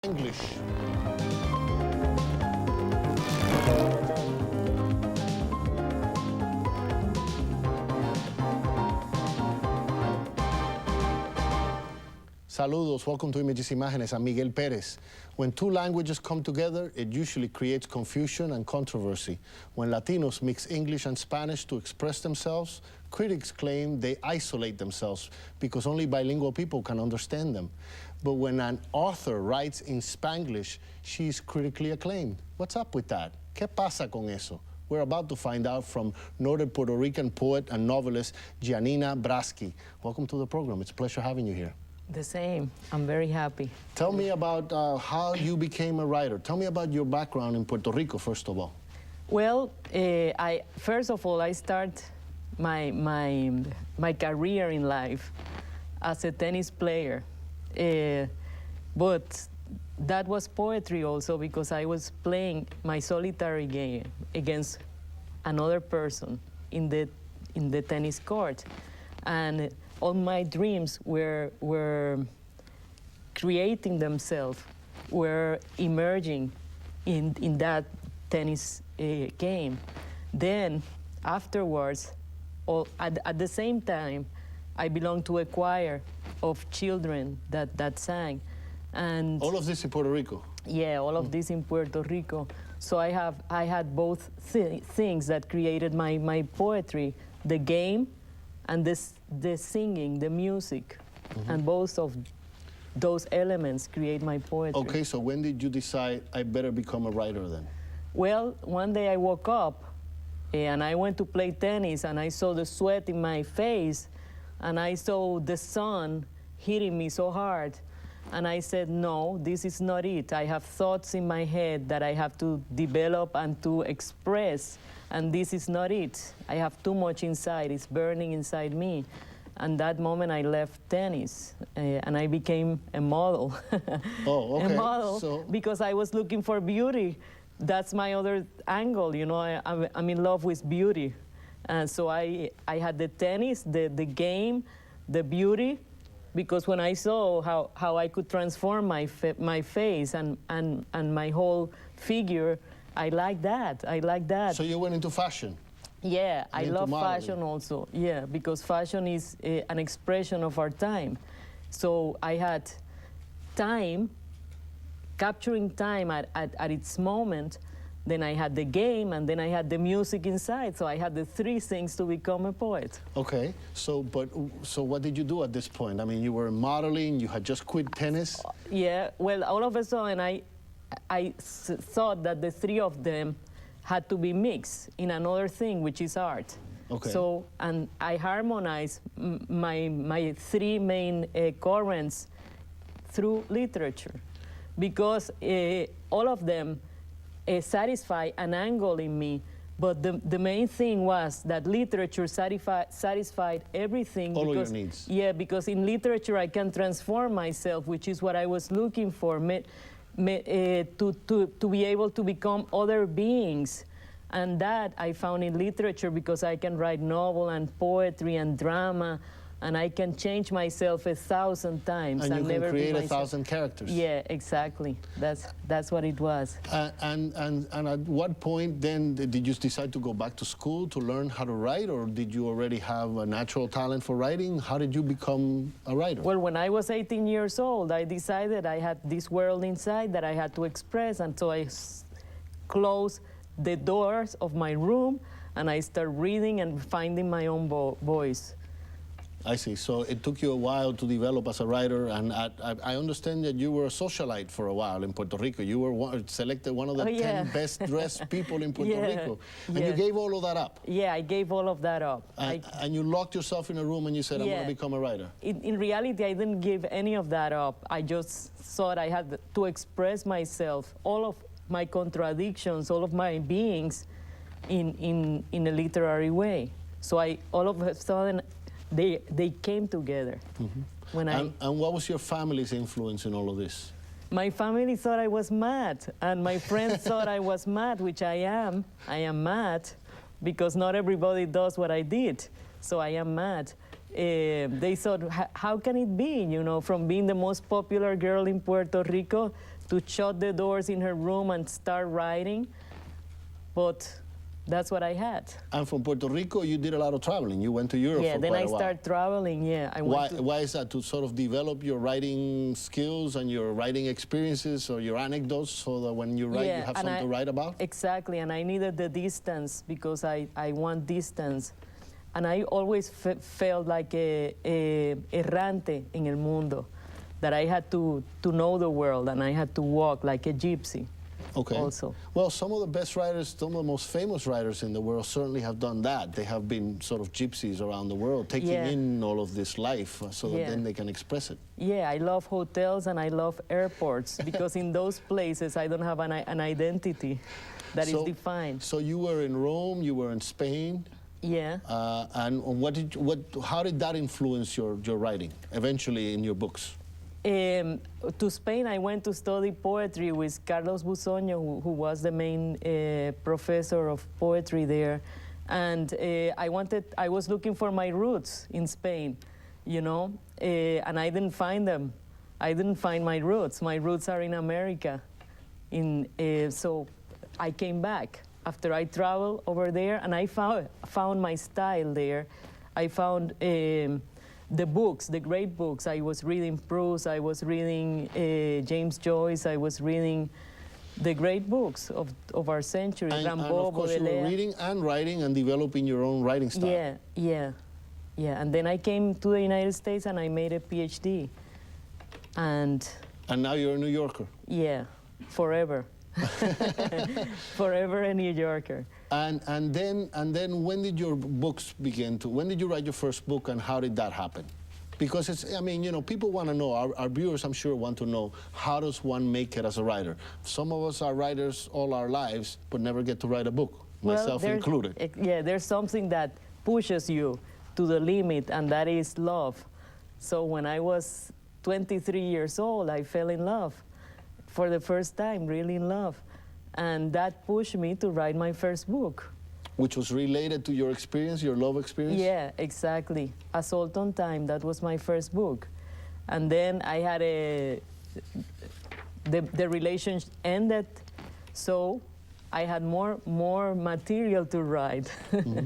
English. Saludos, welcome to Imágenes. I'm Miguel Perez. When two languages come together, it usually creates confusion and controversy. When Latinos mix English and Spanish to express themselves, critics claim they isolate themselves because only bilingual people can understand them. But when an author writes in Spanglish, she's critically acclaimed. What's up with that? ¿Qué pasa con eso? We're about to find out from noted Puerto Rican poet and novelist Janina Brasky. Welcome to the program. It's a pleasure having you here. The same. I'm very happy. Tell me about how you became a writer. Tell me about your background in Puerto Rico, first of all. Well, first of all, I start my career in life as a tennis player. But that was poetry also because I was playing my solitary game against another person in the tennis court. And all my dreams were creating themselves, were emerging in that tennis game. Then, afterwards, at the same time, I belonged to a choir of children that sang. And all of this in Puerto Rico? Yeah, all of this in Puerto Rico. So I had both things that created my poetry, the game and the singing, the music. Mm-hmm. And both of those elements create my poetry. Okay, so when did you decide I better become a writer then? Well, one day I woke up and I went to play tennis and I saw the sweat in my face and I saw the sun hitting me so hard. And I said, no, this is not it. I have thoughts in my head that I have to develop and to express, and this is not it. I have too much inside. It's burning inside me. And that moment I left tennis, and I became a model. Oh, okay. A model, because I was looking for beauty. That's my other angle, you know, I'm in love with beauty. And so I had the tennis, the game, the beauty, because when I saw how I could transform my face and my whole figure, I like that. I like that. So you went into fashion? Yeah, I love fashion also. Yeah, because fashion is an expression of our time. So I had time, capturing time at its moment. Then I had the game, and then I had the music inside. So I had the three things to become a poet. Okay, so what did you do at this point? I mean, you were modeling, you had just quit tennis? Yeah, well, all of a sudden I thought that the three of them had to be mixed in another thing, which is art. Okay. So, and I harmonized my three main currents through literature, because all of them satisfy an angle in me, but the main thing was that literature satisfied everything. All of your needs. Yeah, because in literature I can transform myself, which is what I was looking for, to be able to become other beings. And that I found in literature, because I can write novel and poetry and drama, and I can change myself 1,000 times. And you can never create 1,000 characters. Yeah, exactly. That's what it was. And at what point then did you decide to go back to school to learn how to write, or did you already have a natural talent for writing? How did you become a writer? Well, when I was 18 years old, I decided I had this world inside that I had to express, and so I closed the doors of my room and I started reading and finding my own voice. I see. So it took you a while to develop as a writer, and I understand that you were a socialite for a while in Puerto Rico. You were selected one of the 10 best-dressed people in Puerto Rico. And you gave all of that up? Yeah, I gave all of that up. And you locked yourself in a room and you said, I'm going to become a writer? In reality, I didn't give any of that up. I just thought I had to express myself, all of my contradictions, all of my beings in a literary way. So all of a sudden, they came together. Mm-hmm. And what was your family's influence in all of this? My family thought I was mad, and my friends thought I was mad, which I am. I am mad, because not everybody does what I did, so I am mad. They thought, how can it be, you know, from being the most popular girl in Puerto Rico to shut the doors in her room and start writing, but that's what I had. And from Puerto Rico, you did a lot of traveling. You went to Europe Yeah, for then quite I a while. started traveling, yeah. Why is that? To sort of develop your writing skills and your writing experiences or your anecdotes so that when you write, yeah, you have and something to write about? Exactly, and I needed the distance because I want distance. And I always felt like a errante en el mundo, that I had to know the world and I had to walk like a gypsy. Okay. Also. Well, some of the best writers, some of the most famous writers in the world certainly have done that. They have been sort of gypsies around the world, taking in all of this life so that then they can express it. Yeah, I love hotels and I love airports because in those places I don't have an identity that is defined. So you were in Rome, you were in Spain. Yeah. And how did that influence your writing eventually in your books? To Spain, I went to study poetry with Carlos Buzoño, who was the main professor of poetry there. And I was looking for my roots in Spain, you know, and I didn't find them. I didn't find my roots. My roots are in America. So I came back after I traveled over there, and I found my style there. I found the books, the great books. I was reading Proust, I was reading James Joyce, I was reading the great books of our century, and of course you were reading and writing and developing your own writing style. Yeah. And then I came to the United States and I made a PhD. And now you're a New Yorker. Yeah, forever. Forever a New Yorker. And then when did your books begin to? When did you write your first book, and how did that happen? Because it's, I mean, you know, people want to know. Our viewers, I'm sure, want to know, how does one make it as a writer? Some of us are writers all our lives, but never get to write a book, myself included. Yeah, there's something that pushes you to the limit, and that is love. So when I was 23 years old, I fell in love for the first time, really in love. And that pushed me to write my first book. Which was related to your experience, your love experience? Yeah, exactly. Assault on Time, that was my first book. And then I had the relationship ended, so I had more material to write. Mm-hmm.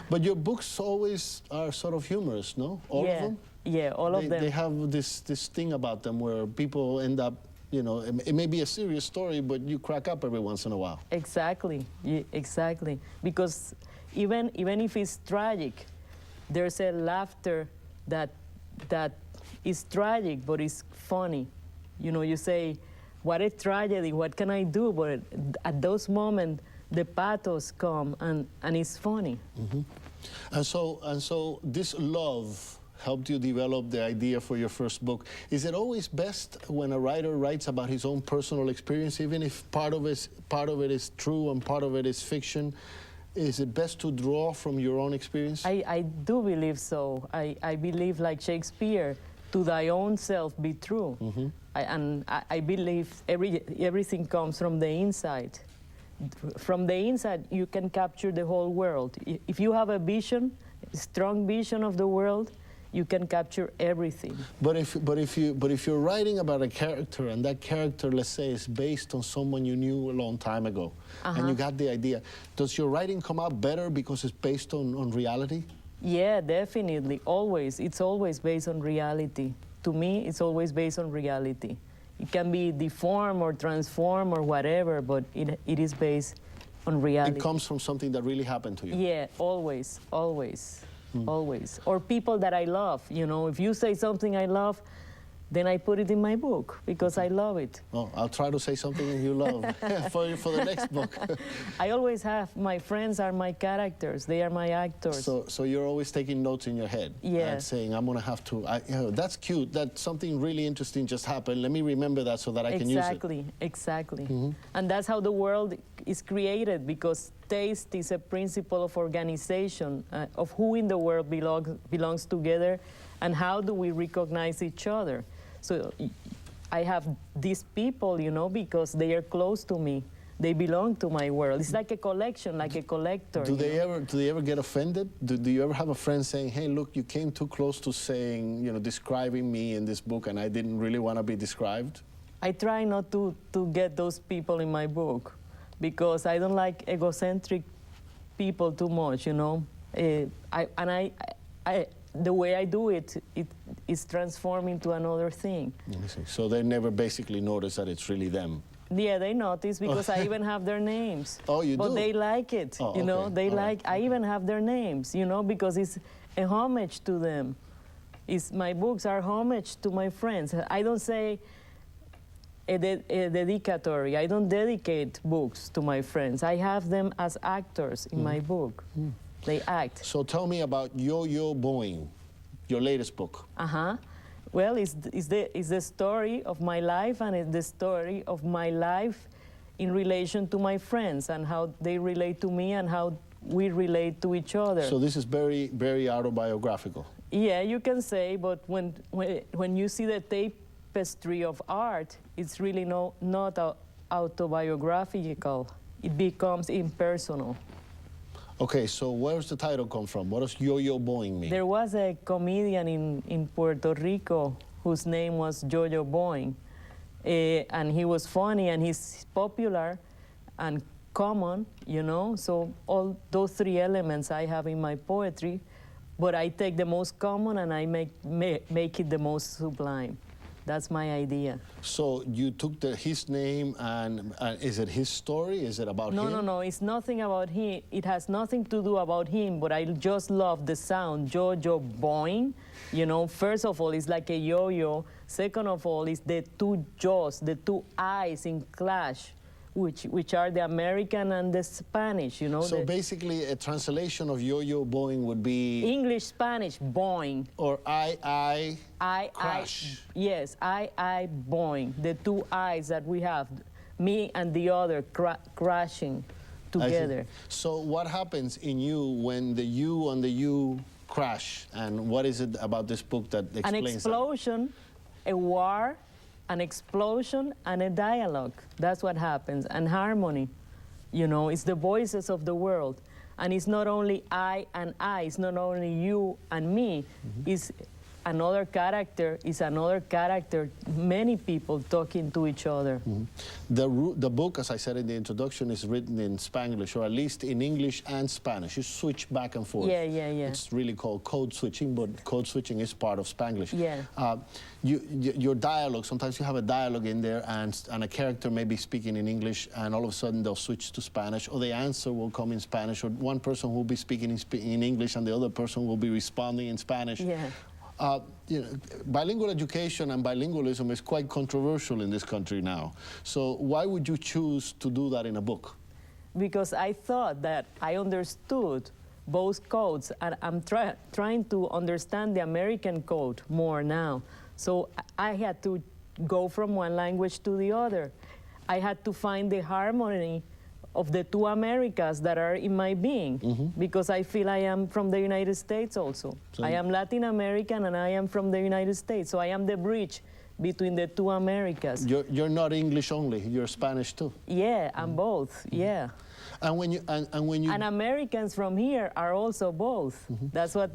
But your books always are sort of humorous, no? All of them? Yeah, all of them. They have this thing about them where people end up, you know, it may be a serious story, but you crack up every once in a while. Exactly, exactly. Because even if it's tragic, there's a laughter that is tragic, but it's funny. You know, you say, what a tragedy, what can I do? But at those moments, the pathos come, and it's funny. Mm-hmm. And so this love helped you develop the idea for your first book. Is it always best when a writer writes about his own personal experience, even if part of it is true and part of it is fiction? Is it best to draw from your own experience? I do believe so. I believe, like Shakespeare, to thy own self be true. Mm-hmm. I believe everything comes from the inside. From the inside, you can capture the whole world. If you have a vision, a strong vision of the world, you can capture everything. But if you're writing about a character, and that character, let's say, is based on someone you knew a long time ago, and you got the idea, does your writing come out better because it's based on reality? Yeah, definitely. Always. It's always based on reality. To me, it's always based on reality. It can be deformed or transformed or whatever, but it is based on reality. It comes from something that really happened to you. Yeah, always, always. Always. Or people that I love. You know, if you say something I love, then I put it in my book because I love it. Well, I'll try to say something that you love for the next book. I always have. My friends are my characters. They are my actors. So you're always taking notes in your head. Yeah. And saying, I'm going to have to, that's cute. That something really interesting just happened. Let me remember that so that I can use it. Exactly. Mm-hmm. And that's how the world is created, because taste is a principle of organization, of who in the world belongs together, and how do we recognize each other. So I have these people, you know, because they are close to me. They belong to my world. It's like a collection, like a collector. Do they ever get offended? Do you ever have a friend saying, hey, look, you came too close to saying, you know, describing me in this book, and I didn't really want to be described? I try not to get those people in my book because I don't like egocentric people too much, you know. The way I do it, it is transformed into another thing. So they never basically notice that it's really them. Yeah, they notice because I even have their names. Oh, you do? But they like it, you know. Okay. They All like. right. I even have their names, you know, because it's a homage to them. My books are homage to my friends. I don't say a dedicatory. I don't dedicate books to my friends. I have them as actors in my book. They act. So tell me about Yo-Yo Boing, your latest book. Well, it's the story of my life, and it's the story of my life in relation to my friends and how they relate to me and how we relate to each other. So this is very, very autobiographical. Yeah, you can say, but when you see the tapestry of art, it's really not autobiographical. It becomes impersonal. Okay, so where's the title come from? What does Yo-Yo Boing mean? There was a comedian in Puerto Rico whose name was Yo-Yo Boing, and he was funny and he's popular and common, you know. So all those three elements I have in my poetry, but I take the most common and I make it the most sublime. That's my idea. So you took his name, and is it his story? Is it about him? No, it's nothing about him. It has nothing to do about him, but I just love the sound, Yo-Yo Boing. You know, first of all, it's like a yo-yo. Second of all, it's the two jaws, the two eyes in clash, which are the American and the Spanish, you know. So basically, a translation of Yo-Yo Boing would be... English, Spanish, boing. Or I, crash. Yes, I, boing. The two eyes that we have, me and the other crashing together. So what happens in you when the you and the you crash? And what is it about this book that explains An explosion, a war, an explosion, and a dialogue. That's what happens. And harmony. You know, it's the voices of the world. And it's not only I and I, it's not only you and me. It's another character, many people talking to each other. The book, as I said in the introduction, is written in Spanglish, or at least in English and Spanish. You switch back and forth. Yeah. It's really called code switching, but code switching is part of Spanglish. Yeah. Your dialogue, sometimes you have a dialogue in there and a character may be speaking in English and all of a sudden they'll switch to Spanish, or the answer will come in Spanish, or one person will be speaking in English and the other person will be responding in Spanish. Yeah. You know, bilingual education and bilingualism is quite controversial in this country now. So why would you choose to do that in a book? Because I thought that I understood both codes, and I'm trying to understand the American code more now. So I had to go from one language to the other. I had to find the harmony of the two Americas that are in my being, because I feel I am from the United States also. So I am Latin American and I am from the United States, so I am the bridge between the two Americas. You're not English only, you're Spanish too. Yeah, I'm both, yeah. And when you and Americans from here are also both. That's what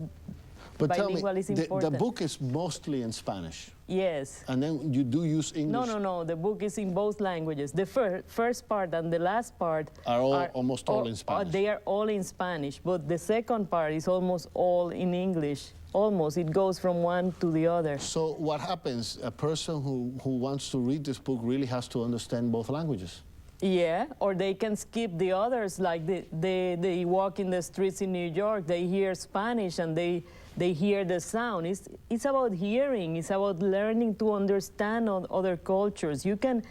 bilingual is important. The book is mostly in Spanish. Yes. And then you do use English? No. The book is in both languages. The first part and the last part are almost all in Spanish. They are all in Spanish, but the second part is almost all in English. Almost. It goes from one to the other. So what happens? A person who wants to read this book really has to understand both languages. Yeah, or they can skip the others, like they walk in the streets in New York, they hear Spanish and they hear the sound. It's about hearing, it's about learning to understand other cultures. You can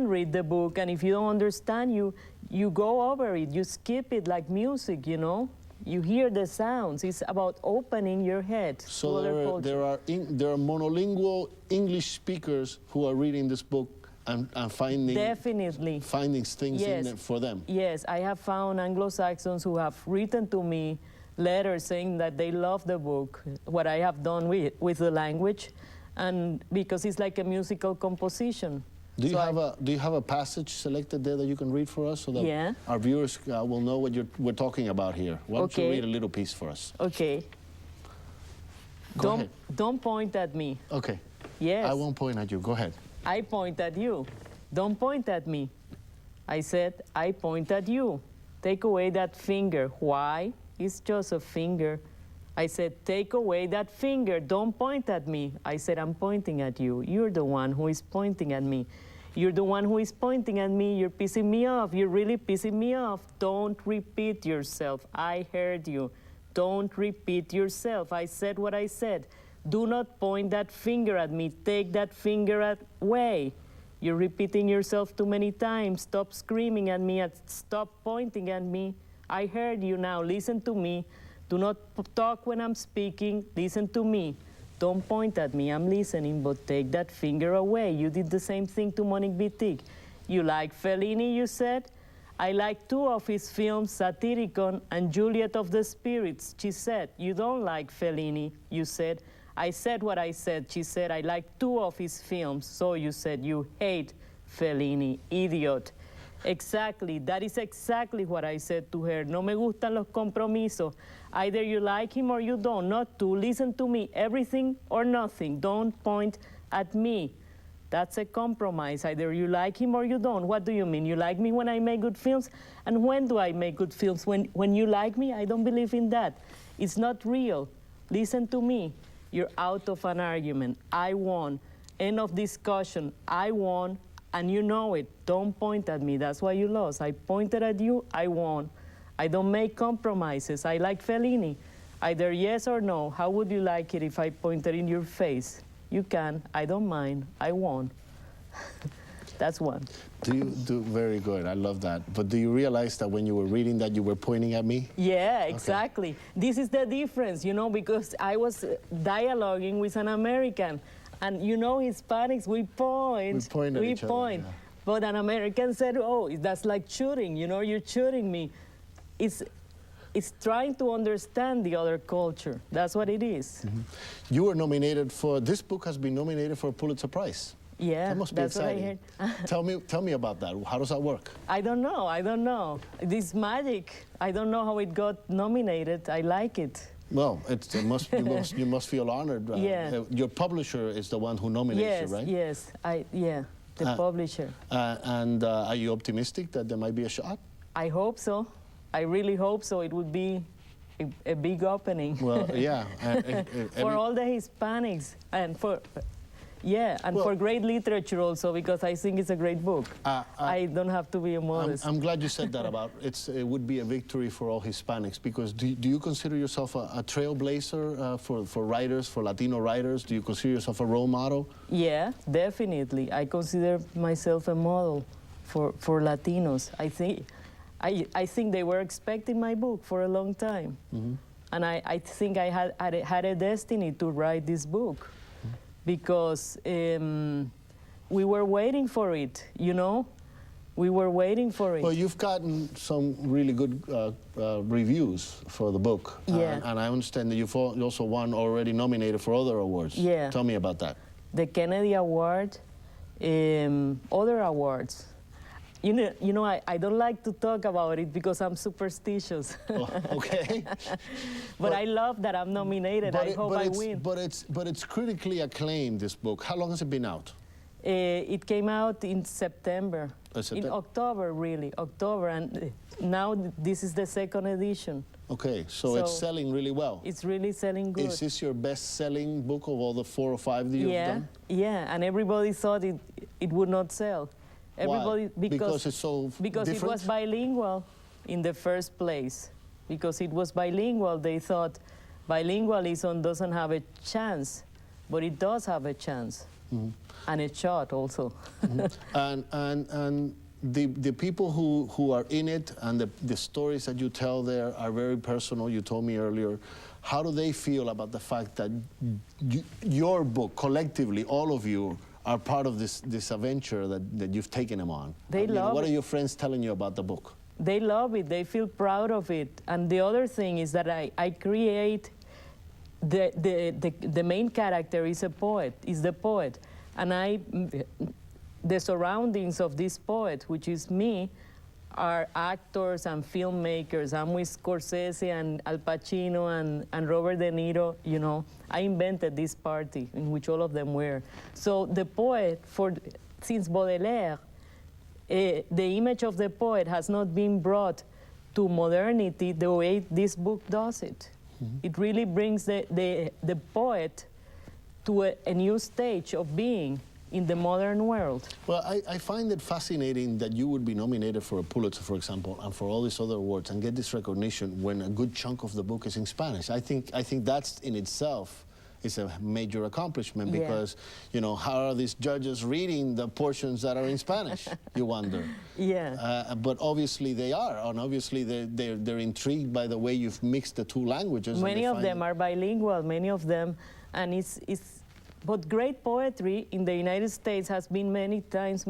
read the book, and if you don't understand, you go over it, you skip it like music, you know? You hear the sounds. It's about opening your head to other cultures. There are monolingual English speakers who are reading this book and finding things in it for them. Yes, I have found Anglo-Saxons who have written to me letters saying that they love the book, what I have done with the language, and because it's like a musical composition. Do you have a passage selected there that you can read for us, so that our viewers will know what we're talking about here? Why don't you read a little piece for us? Okay. Go ahead. Don't point at me. Okay. Yes. I won't point at you. Go ahead. I point at you. Don't point at me. I said, I point at you. Take away that finger. Why? It's just a finger. I said, take away that finger. Don't point at me. I said, I'm pointing at you. You're the one who is pointing at me. You're the one who is pointing at me. You're pissing me off. You're really pissing me off. Don't repeat yourself. I heard you. Don't repeat yourself. I said what I said. Do not point that finger at me. Take that finger away. You're repeating yourself too many times. Stop screaming at me and stop pointing at me. I heard you now. Listen to me. Do not talk when I'm speaking. Listen to me. Don't point at me. I'm listening, but take that finger away. You did the same thing to Monique Wittig. You like Fellini, you said? I like 2 of his films, Satyricon and Juliet of the Spirits. She said, you don't like Fellini, you said. I said what I said. She said, I like 2 of his films. So you said, you hate Fellini, idiot. Exactly, that is exactly what I said to her. No me gustan los compromisos. Either you like him or you don't. Not to listen to me, everything or nothing. Don't point at me. That's a compromise. Either you like him or you don't. What do you mean? You like me when I make good films? And when do I make good films? When you like me? I don't believe in that. It's not real. Listen to me. You're out of an argument. I won. End of discussion. I won. And you know it. Don't point at me. That's why you lost. I pointed at you. I won. I don't make compromises. I like Fellini. Either yes or no. How would you like it if I pointed in your face? You can. I don't mind. I won. That's one. Very good. I love that. But do you realize that when you were reading that you were pointing at me? Yeah, exactly. Okay. This is the difference, you know, because I was dialoguing with an American. And you know, Hispanics, we point. We point at each other, yeah. But an American said, oh, that's like shooting, you know, you're shooting me. It's trying to understand the other culture. That's what it is. Mm-hmm. You were nominated for, this book has been nominated for a Pulitzer Prize. Yeah, that must be that's exciting. What I heard. Tell me about that. How does that work? I don't know. This magic, I don't know how it got nominated. I like it. Well, you must feel honored. Yeah. Your publisher is the one who nominates you, right? Yes, the publisher. And are you optimistic that there might be a shot? I hope so. I really hope so. It would be a big opening. Well, yeah. For all the Hispanics and for... Yeah, and for great literature also, because I think it's a great book. I don't have to be a modest. I'm glad you said that about it would be a victory for all Hispanics, because do you consider yourself a trailblazer for writers, for Latino writers? Do you consider yourself a role model? Yeah, definitely. I consider myself a model for Latinos. I think they were expecting my book for a long time. Mm-hmm. And I think I had a destiny to write this book. Because we were waiting for it, you know? We were waiting for it. Well, you've gotten some really good reviews for the book. Yeah. And I understand that you've also won, already nominated for other awards. Yeah. Tell me about that. The Kennedy Award, other awards. You know, I don't like to talk about it because I'm superstitious. Oh, okay. but I love that I'm nominated. I hope I win. But it's critically acclaimed, this book. How long has it been out? It came out in September. In October, really. October, and now this is the 2nd edition. Okay, so it's selling really well. It's really selling good. Is this your best-selling book of all the 4 or 5 that you've done? Yeah, and everybody thought it would not sell. Everybody, why? Because it's so because different? It was bilingual in the first place. Because it was bilingual, they thought bilingualism doesn't have a chance, but it does have a chance, and a shot also. And the people who are in it and the stories that you tell there are very personal. You told me earlier. How do they feel about the fact that your book, collectively, all of you, are part of this adventure that you've taken them on? They love it. What are your friends telling you about the book? They love it. They feel proud of it. And the other thing is that I create the main character is the poet, and the surroundings of this poet, which is me, are actors and filmmakers. I'm with Scorsese and Al Pacino and Robert De Niro, you know. I invented this party in which all of them were. So the poet, since Baudelaire, the image of the poet has not been brought to modernity the way this book does it. Mm-hmm. It really brings the poet to a new stage of being in the modern world. Well, I find it fascinating that you would be nominated for a Pulitzer, for example, and for all these other awards and get this recognition when a good chunk of the book is in Spanish. I think that's in itself is a major accomplishment because, you know, how are these judges reading the portions that are in Spanish, you wonder. Yeah. But obviously they are, and obviously they're intrigued by the way you've mixed the two languages. Many of them are bilingual, many of them, and but great poetry in the United States has been many times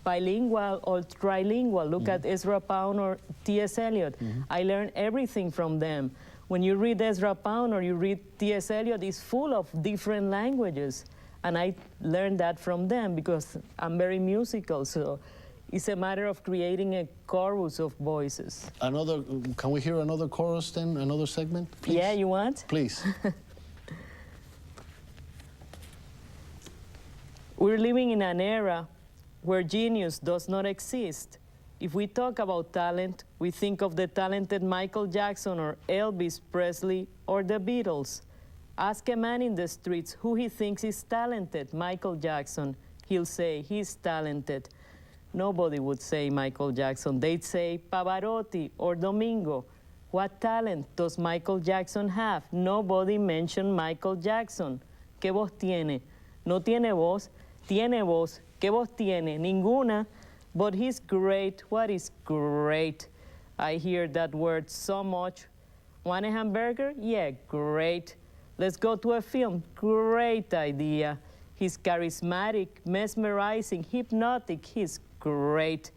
bilingual or trilingual. Look at Ezra Pound or T.S. Eliot. I learned everything from them. When you read Ezra Pound or you read T.S. Eliot, it's full of different languages. And I learned that from them because I'm very musical. So it's a matter of creating a chorus of voices. Can we hear another chorus then, another segment, please? Yeah, you want? Please. We're living in an era where genius does not exist. If we talk about talent, we think of the talented Michael Jackson or Elvis Presley or the Beatles. Ask a man in the streets who he thinks is talented. Michael Jackson. He'll say he's talented. Nobody would say Michael Jackson. They'd say Pavarotti or Domingo. What talent does Michael Jackson have? Nobody mentioned Michael Jackson. ¿Qué voz tiene? No tiene voz. Tiene voz. ¿Qué voz tiene? Ninguna. But he's great. What is great? I hear that word so much. Want a hamburger? Yeah, great. Let's go to a film. Great idea. He's charismatic, mesmerizing, hypnotic. He's great.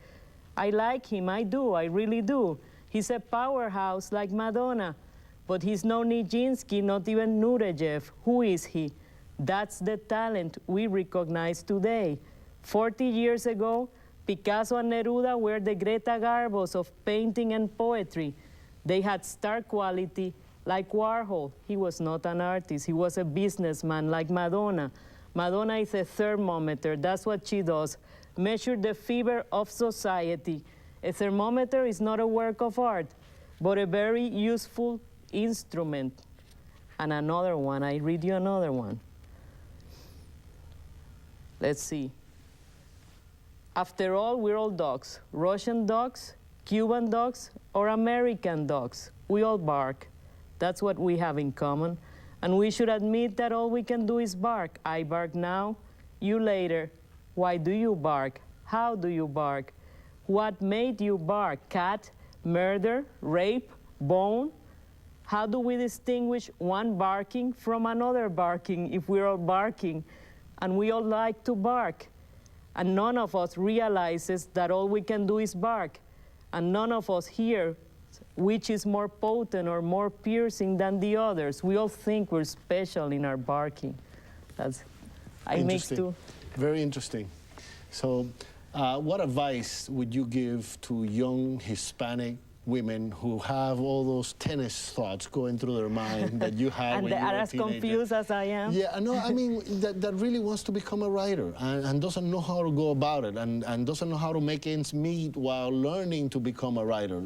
I like him. I do. I really do. He's a powerhouse like Madonna. But he's no Nijinsky, not even Nureyev. Who is he? That's the talent we recognize today. 40 years ago, Picasso and Neruda were the Greta Garbos of painting and poetry. They had star quality like Warhol. He was not an artist. He was a businessman like Madonna. Madonna is a thermometer. That's what she does. Measure the fever of society. A thermometer is not a work of art, but a very useful instrument. And another one, I read you another one. Let's see. After all, we're all dogs. Russian dogs, Cuban dogs, or American dogs. We all bark. That's what we have in common. And we should admit that all we can do is bark. I bark now, you later. Why do you bark? How do you bark? What made you bark? Cat, murder, rape, bone? How do we distinguish one barking from another barking if we're all barking? And we all like to bark. And none of us realizes that all we can do is bark. And none of us hear which is more potent or more piercing than the others. We all think we're special in our barking. I mix two. Very interesting. So what advice would you give to young Hispanic women who have all those tennis thoughts going through their mind that you had and when you were a as teenager? Confused as I am. Yeah, no, I mean, that really wants to become a writer and doesn't know how to go about it and doesn't know how to make ends meet while learning to become a writer.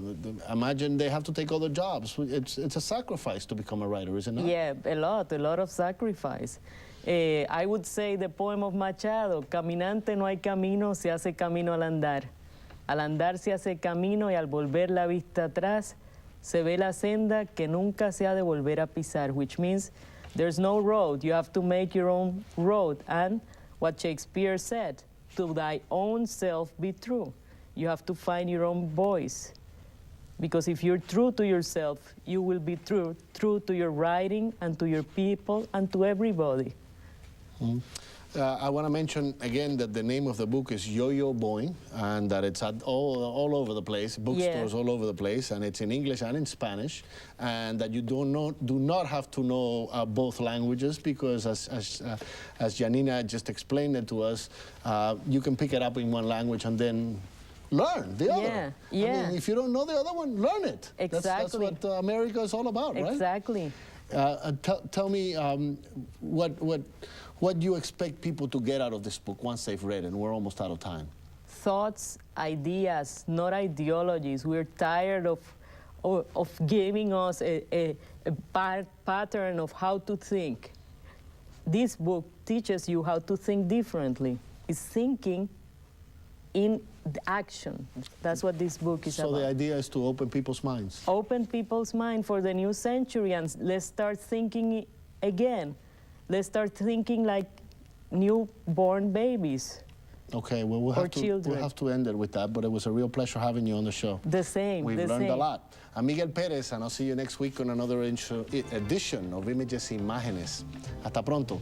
Imagine they have to take other jobs. It's a sacrifice to become a writer, is it not? Yeah, a lot of sacrifice. I would say the poem of Machado, caminante no hay camino, se hace camino al andar. Al andar se hace camino y al volver la vista atrás se ve la senda que nunca se ha de volver a pisar, which means there's no road. You have to make your own road. And what Shakespeare said, to thy own self be true. You have to find your own voice. Because if you're true to yourself, you will be true to your writing and to your people and to everybody. Mm-hmm. I want to mention again that the name of the book is Yo-Yo Boing, and that it's at all over the place, bookstores all over the place, and it's in English and in Spanish, and that you do not have to know both languages because, as Janina just explained it to us, you can pick it up in one language and then learn the other. Yeah, I yeah. mean, if you don't know the other one, learn it. That's what America is all about, right? Exactly. Tell me what you expect people to get out of this book once they've read it, and we're almost out of time. Thoughts, ideas, not ideologies. We're tired of giving us a pattern of how to think. This book teaches you how to think differently. It's thinking in action. That's what this book is about. So the idea is to open people's minds. Open people's mind for the new century, and let's start thinking again. Let's start thinking like newborn babies. Okay, well, we'll have to end it with that, but it was a real pleasure having you on the show. The same, We've learned a lot. I'm Miguel Perez, and I'll see you next week on another edition of Images Imágenes. Hasta pronto.